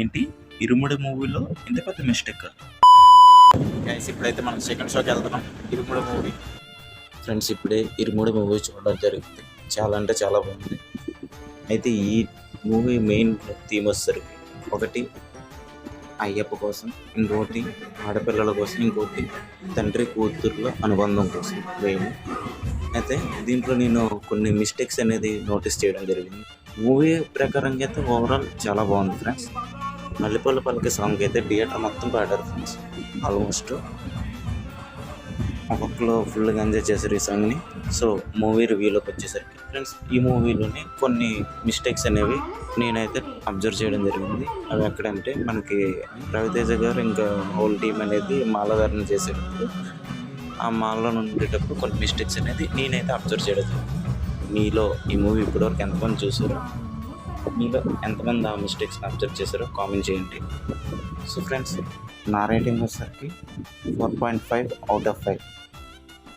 ఏంటి ఇరుముడి మూవీలో ఇంత పెద్ద మిస్టేక్. గైస్ ఇప్పుడైతే మనం సెకండ్ షోకి వెళ్తున్నాం. ఇరుముడి మూవీ ఫ్రెండ్స్, ఇప్పుడే ఇరుముడి మూవీ చూడడం జరిగింది. చాలా అంటే చాలా బాగుంది. అయితే ఈ మూవీ మెయిన్ థీమ్ వచ్చేసరికి ఒకటి అయ్యప్ప కోసం, ఇంకోటి ఆడపిల్లల కోసం, ఇంకోటి తండ్రి కూతుర్ల అనుబంధం కోసం మెయిన్. అయితే దీంట్లో నేను కొన్ని మిస్టేక్స్ అనేది నోటీస్ చేయడం జరిగింది. మూవీ ప్రకారంగా అయితే ఓవరాల్ చాలా బాగుంది ఫ్రెండ్స్. మల్లెపూల పలక సాంగ్ అయితే థియేటర్ మొత్తం పాడారు ఫ్రెండ్స్. ఆల్మోస్ట్ ఒక్కొక్కరు ఫుల్గా ఎంజాయ్ చేశారు ఈ సాంగ్ని. సో మూవీ రివ్యూలోకి వచ్చేసరికి ఫ్రెండ్స్, ఈ మూవీలోనే కొన్ని మిస్టేక్స్ అనేవి నేనైతే అబ్జర్వ్ చేయడం జరిగింది. అవి ఎక్కడంటే, మనకి రవితేజ గారు ఇంకా హోల్ టీం అనేది మాలధారణ చేసేటప్పుడు, ఆ మాలలో ఉండేటప్పుడు కొన్ని మిస్టేక్స్ అనేది నేనైతే అబ్జర్వ్ చేయడం జరిగింది. మీలో ఈ మూవీ ఇప్పటివరకు ఎంతమంది చూసారో, మీలో ఎంతమంది ఆ మిస్టేక్స్ని అబ్జర్వ్ చేశారో కామెంట్ చేయండి. సో ఫ్రెండ్స్, నా రేటింగ్ వచ్చేసరికి 4.5 out of 5.